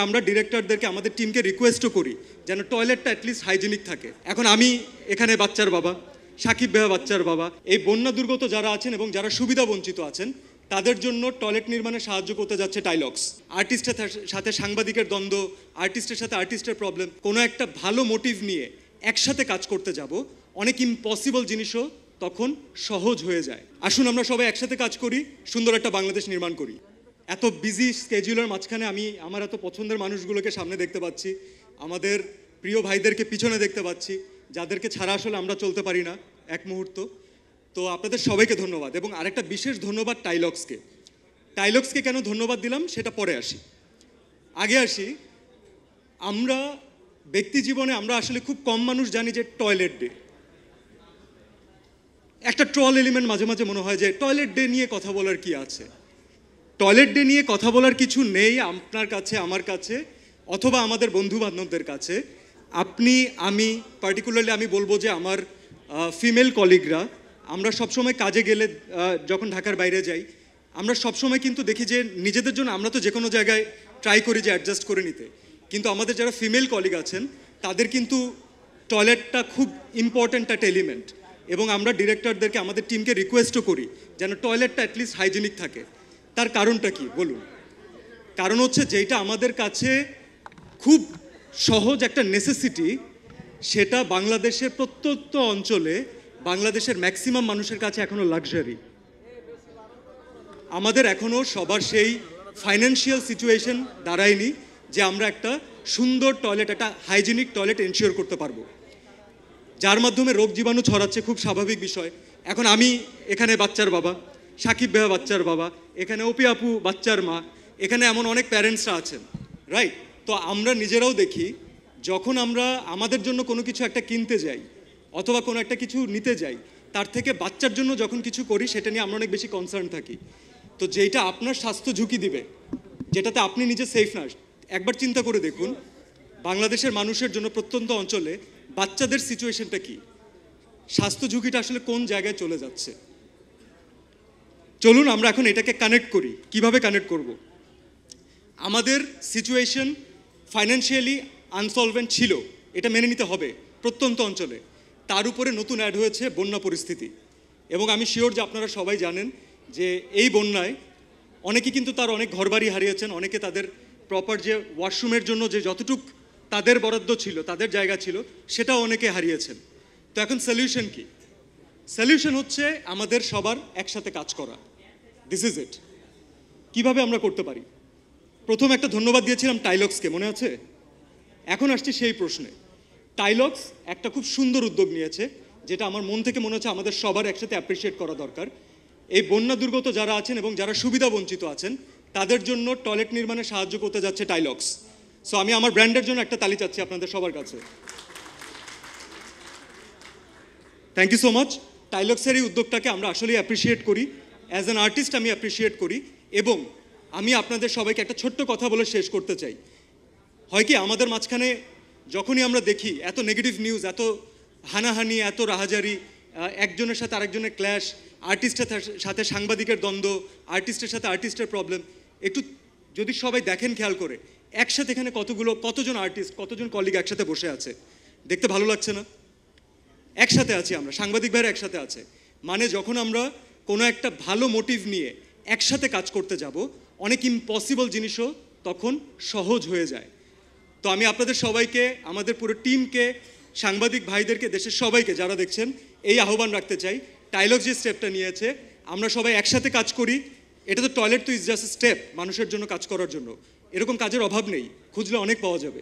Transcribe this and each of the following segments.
আমরা ডিরেক্টরদেরকে আমাদের টিমকে রিকোয়েস্টও করি যেন টয়লেটটা অ্যাটলিস্ট হাইজেনিক থাকে। এখন আমি এখানে বাচ্চার বাবা, সাকিব ভাইয়া বাচ্চার বাবা, এই বন্যা দুর্গত যারা আছেন এবং যারা সুবিধা বঞ্চিত আছেন তাদের জন্য টয়লেট নির্মাণে সাহায্য করতে যাচ্ছে টাইলক্স। আর্টিস্টের সাথে সাংবাদিকের দ্বন্দ্ব, আর্টিস্টের সাথে আর্টিস্টের প্রবলেম, কোনো একটা ভালো মোটিভ নিয়ে একসাথে কাজ করতে যাব, অনেক ইম্পসিবল জিনিসও তখন সহজ হয়ে যায়। আসুন আমরা সবাই একসাথে কাজ করি, সুন্দর একটা বাংলাদেশ নির্মাণ করি। এত বিজি স্কেডিউলের মাঝখানে আমি আমার এত পছন্দের মানুষগুলোকে সামনে দেখতে পাচ্ছি, আমাদের প্রিয় ভাইদেরকে পিছনে দেখতে পাচ্ছি, যাদেরকে ছাড়া আসলে আমরা চলতে পারি না এক মুহূর্ত। তো আপনাদের সবাইকে ধন্যবাদ, এবং আরেকটা বিশেষ ধন্যবাদ টাইলক্সকে কেন ধন্যবাদ দিলাম সেটা পরে আসি। আগে আসি, আমরা ব্যক্তি জীবনে আমরা আসলে খুব কম মানুষ জানি যে টয়লেট ডে একটা ট্রল এলিমেন্ট মাঝে মাঝে মনে হয় যে টয়লেট ডে নিয়ে কথা বলার কি আছে। টয়লেট ডে নিয়ে কথা বলার কিছু নেই আপনার কাছে, আমার কাছে, অথবা আমাদের বন্ধু বান্ধবদের কাছে। আপনি, আমি পার্টিকুলারলি আমি বলবো যে আমার ফিমেল কলিগরা, আমরা সবসময় কাজে গেলে যখন ঢাকার বাইরে যাই, আমরা সবসময় কিন্তু দেখি যে নিজেদের জন্য আমরা তো যে কোনো জায়গায় ট্রাই করি যে অ্যাডজাস্ট করে নিতে, কিন্তু আমাদের যারা ফিমেল কলিগ আছেন তাদের কিন্তু টয়লেটটা খুব ইম্পর্ট্যান্ট একটা এলিমেন্ট, এবং আমরা ডিরেক্টরদেরকে আমাদের টিমকে রিকোয়েস্টও করি যেন টয়লেটটা অ্যাটলিস্ট হাইজেনিক থাকে। তার কারণটা কি বলুন? কারণ হচ্ছে যেটা আমাদের কাছে খুব সহজ একটা নেসেসিটি, সেটা বাংলাদেশের প্রত্যন্ত অঞ্চলে বাংলাদেশের ম্যাক্সিমাম মানুষের কাছে এখনও লাক্সারি। আমাদের এখনও সবার সেই ফাইন্যান্সিয়াল সিচুয়েশন দাঁড়ায়নি যে আমরা একটা সুন্দর টয়লেট, একটা হাইজেনিক টয়লেট এনশিওর করতে পারবো, যার মাধ্যমে রোগ জীবাণু ছড়াচ্ছে, খুব স্বাভাবিক বিষয়। এখন আমি এখানে বাচ্চার বাবা, সাকিব ভাইয়া বাচ্চার বাবা, এখানে অপি আপু বাচ্চার মা, এখানে এমন অনেক প্যারেন্টসরা আছেন, রাইট? তো আমরা নিজেরাও দেখি যখন আমরা আমাদের জন্য কোনো কিছু একটা কিনতে যাই অথবা কোনো একটা কিছু নিতে যাই, তার থেকে বাচ্চার জন্য যখন কিছু করি সেটা নিয়ে আমরা অনেক বেশি কনসার্ন থাকি। তো যেটা আপনার স্বাস্থ্য ঝুঁকি দিবে, যেটাতে আপনি নিজে সেফ না, একবার চিন্তা করে দেখুন বাংলাদেশের মানুষের জন্য প্রত্যন্ত অঞ্চলে বাচ্চাদের সিচুয়েশনটা কি, স্বাস্থ্য ঝুঁকিটা আসলে কোন জায়গায় চলে যাচ্ছে। চলুন আমরা এখন এটাকে কানেক্ট করি। কিভাবে কানেক্ট করব? আমাদের সিচুয়েশন ফাইন্যান্সিয়ালি আনসলভেন্ট ছিল, এটা মেনে নিতে হবে প্রত্যন্ত অঞ্চলে। তার উপরে নতুন অ্যাড হয়েছে বন্যা পরিস্থিতি, এবং আমি শিওর যে আপনারা সবাই জানেন যে এই বন্যায় অনেকে কিন্তু তার অনেক ঘরবাড়ি হারিয়েছেন, অনেকে তাদের প্রপার যে ওয়াশরুমের জন্য যে যতটুক তাদের বরাদ্দ ছিল, তাদের জায়গা ছিল, সেটাও অনেকে হারিয়েছেন। তো এখন সলিউশন কি? সলিউশন হচ্ছে আমাদের সবার একসাথে কাজ করা। This is it. কীভাবে আমরা করতে পারি? প্রথম একটা ধন্যবাদ দিয়েছিলাম টাইলক্সকে, মনে আছে? এখন আসছি সেই প্রশ্নে। টাইলক্স একটা খুব সুন্দর উদ্যোগ নিয়েছে, যেটা আমার মন থেকে মনে হচ্ছে আমাদের সবার একসাথে অ্যাপ্রিসিয়েট করা দরকার। এই বন্যা দুর্গত যারা আছেন এবং যারা সুবিধা বঞ্চিত আছেন তাদের জন্য টয়লেট নির্মাণে সাহায্য করতে যাচ্ছে টাইলক্স। সো আমি আমার ব্র্যান্ডের জন্য একটা তালি চাচ্ছি আপনাদের সবার কাছে। Thank you so much. টাইলক্সের এই উদ্যোগটাকে আমরা আসলেই অ্যাপ্রিসিয়েট করি, অ্যাজ অ্যান আর্টিস্ট আমি অ্যাপ্রিসিয়েট করি। এবং আমি আপনাদের সবাইকে একটা ছোট্ট কথা বলে শেষ করতে চাই। হয় কি, আমাদের মাঝখানে যখনই আমরা দেখি এত নেগেটিভ নিউজ, এত হানাহানি, এত রাহাজারি, একজনের সাথে আরেকজনের ক্ল্যাশ, আর্টিস্টের সাথে সাংবাদিকের দ্বন্দ্ব, আর্টিস্টের সাথে আর্টিস্টের প্রবলেম, একটু যদি সবাই দেখেন খেয়াল করে, একসাথে এখানে কতজন আর্টিস্ট, কতজন কলিগ একসাথে বসে আছে, দেখতে ভালো লাগছে না? একসাথে আছি আমরা, সাংবাদিক ভাইরা একসাথে আছে, মানে যখন আমরা কোনো একটা ভালো মোটিভ নিয়ে একসাথে কাজ করতে যাব, অনেক ইম্পসিবল জিনিসও তখন সহজ হয়ে যায়। তো আমি আপনাদের সবাইকে, আমাদের পুরো টিমকে, সাংবাদিক ভাইদেরকে, দেশের সবাইকে যারা দেখছেন, এই আহ্বান রাখতে চাই, টাইলক্স যে স্টেপটা নিয়েছে আমরা সবাই একসাথে কাজ করি। এটা তো টয়লেট তো ইজ জাস্ট স্টেপ মানুষের জন্য কাজ করার জন্য, এরকম কাজের অভাব নেই, খুঁজলে অনেক পাওয়া যাবে।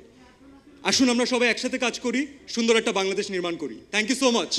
আসুন আমরা সবাই একসাথে কাজ করি, সুন্দর একটা বাংলাদেশ নির্মাণ করি। Thank you so much.